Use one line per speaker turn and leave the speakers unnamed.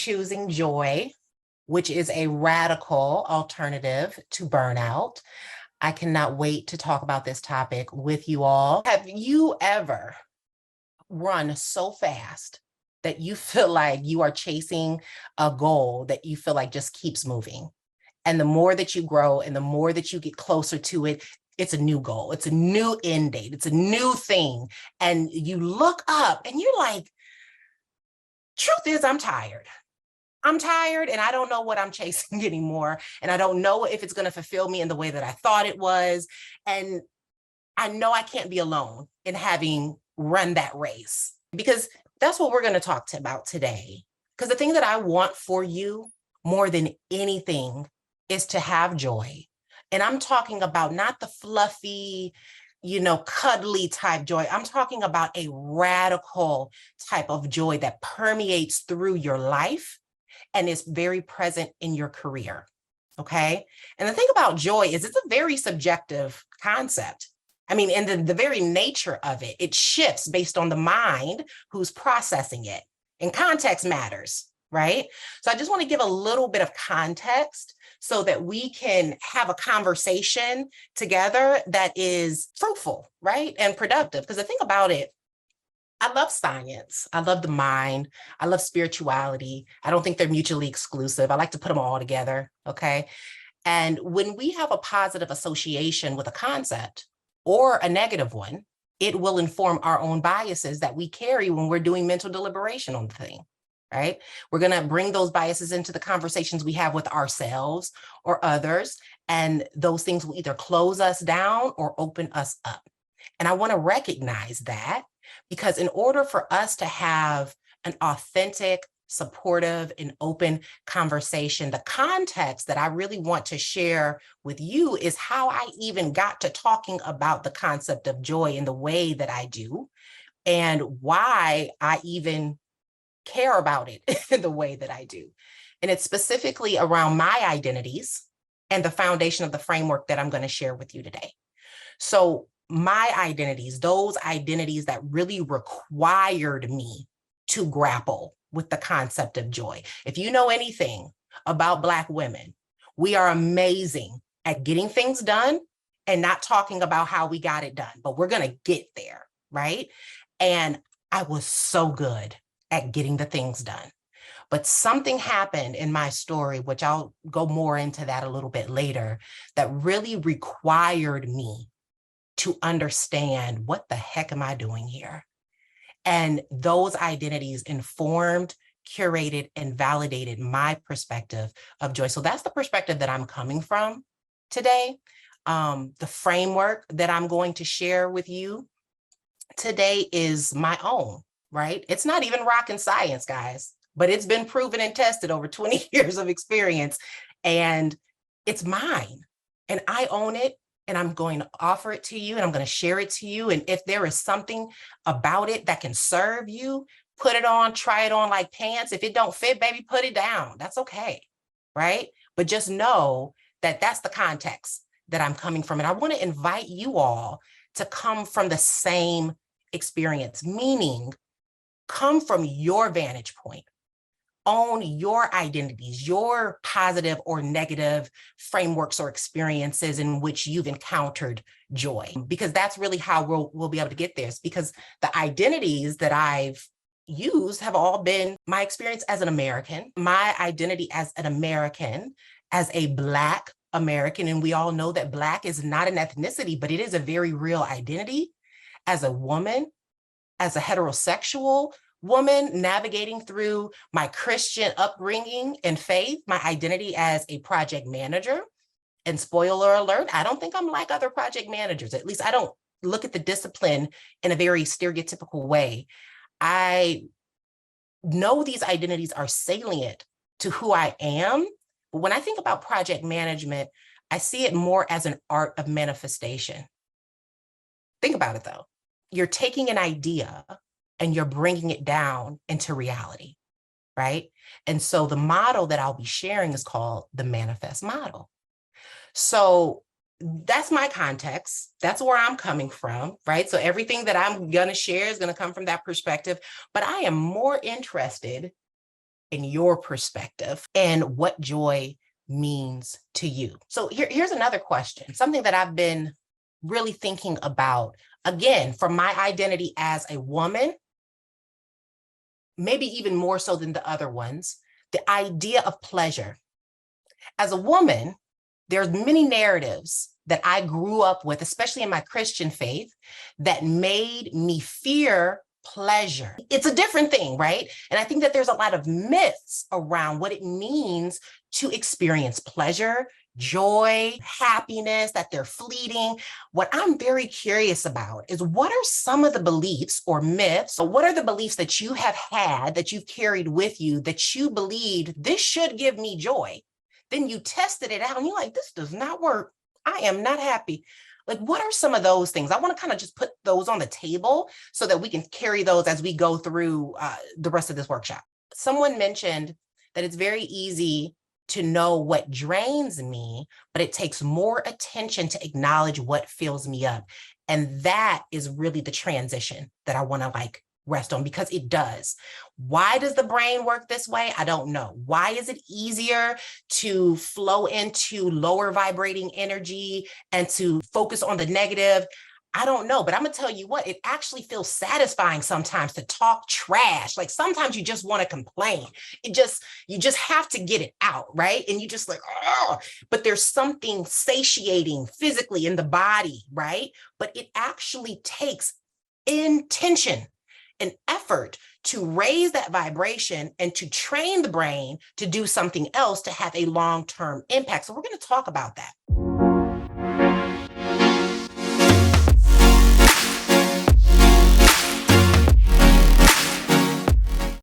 choosing joy, which is a radical alternative to burnout. I cannot wait to talk about this topic with you all. Have you ever run so fast that you feel like you are chasing a goal that you feel like just keeps moving? And the more that you grow and the more that you get closer to it, it's a new goal. It's a new end date. It's a new thing. And you look up and you're like, truth is, I'm tired. I'm tired and I don't know what I'm chasing anymore. And I don't know if it's going to fulfill me in the way that I thought it was. And I know I can't be alone in having run that race, because that's what we're going to talk about today. Because the thing that I want for you more than anything is to have joy. And I'm talking about not the fluffy, cuddly type joy. I'm talking about a radical type of joy that permeates through your life and is very present in your career. Okay. And the thing about joy is it's a very subjective concept. I mean, in the very nature of it, it shifts based on the mind who's processing it. And context matters, right? So I just want to give a little bit of context so that we can have a conversation together that is fruitful, right? And productive. Because the thing about it, I love science. I love the mind. I love spirituality. I don't think they're mutually exclusive. I like to put them all together, okay? And when we have a positive association with a concept or a negative one, it will inform our own biases that we carry when we're doing mental deliberation on the thing, right? We're going to bring those biases into the conversations we have with ourselves or others, and those things will either close us down or open us up. And I want to recognize that, because in order for us to have an authentic, supportive, and open conversation, the context that I really want to share with you is how I even got to talking about the concept of joy in the way that I do, and why I even care about it in the way that I do. And it's specifically around my identities and the foundation of the framework that I'm going to share with you today. So my identities, those identities that really required me to grapple with the concept of joy. If you know anything about Black women, we are amazing at getting things done and not talking about how we got it done, but we're going to get there, right? And I was so good at getting the things done. But something happened in my story, which I'll go more into that a little bit later, that really required me to understand, what the heck am I doing here? And those identities informed, curated, and validated my perspective of joy. So that's the perspective that I'm coming from today. The framework that I'm going to share with you today is my own, right? It's not even rocket science, guys, but it's been proven and tested over 20 years of experience, and it's mine, and I own it. And I'm going to offer it to you, and I'm going to share it to you. And if there is something about it that can serve you, put it on, try it on like pants. If it don't fit, baby, put it down. That's okay, right? But just know that that's the context that I'm coming from. And I want to invite you all to come from the same experience, meaning come from your vantage point. Own your identities, your positive or negative frameworks or experiences in which you've encountered joy, because that's really how we'll be able to get there. It's because the identities that I've used have all been my experience as an American, my identity as an American, as a Black American. And we all know that Black is not an ethnicity, but it is a very real identity. As a woman, as a heterosexual woman navigating through my Christian upbringing and faith, my identity as a project manager. And spoiler alert, I don't think I'm like other project managers. At least I don't look at the discipline in a very stereotypical way. I know these identities are salient to who I am. But when I think about project management, I see it more as an art of manifestation. Think about it though. You're taking an idea and you're bringing it down into reality, right? And so the model that I'll be sharing is called the manifest model. So that's my context. That's where I'm coming from, right? So everything that I'm going to share is going to come from that perspective. But I am more interested in your perspective and what joy means to you. So here's another question, something that I've been really thinking about, again, from my identity as a woman, maybe even more so than the other ones, the idea of pleasure. As a woman, there's many narratives that I grew up with, especially in my Christian faith, that made me fear pleasure. It's a different thing, right? And I think that there's a lot of myths around what it means to experience pleasure, joy, happiness, that they're fleeting. What I'm very curious about is, what are some of the beliefs or myths, or what are the beliefs that you have had, that you've carried with you, that you believed this should give me joy? Then you tested it out and you're like, this does not work. I am not happy. Like, what are some of those things? I want to kind of just put those on the table so that we can carry those as we go through the rest of this workshop. Someone mentioned that it's very easy to know what drains me, but it takes more attention to acknowledge what fills me up. And that is really the transition that I want to rest on, because it does. Why does the brain work this way? I don't know. Why is it easier to flow into lower vibrating energy and to focus on the negative? I don't know, but I'm gonna tell you what, it actually feels satisfying sometimes to talk trash. Like, sometimes you just want to complain. You just have to get it out, right? And you just like, oh, but there's something satiating physically in the body, right? But it actually takes intention, an effort to raise that vibration and to train the brain to do something else to have a long-term impact. So we're going to talk about that.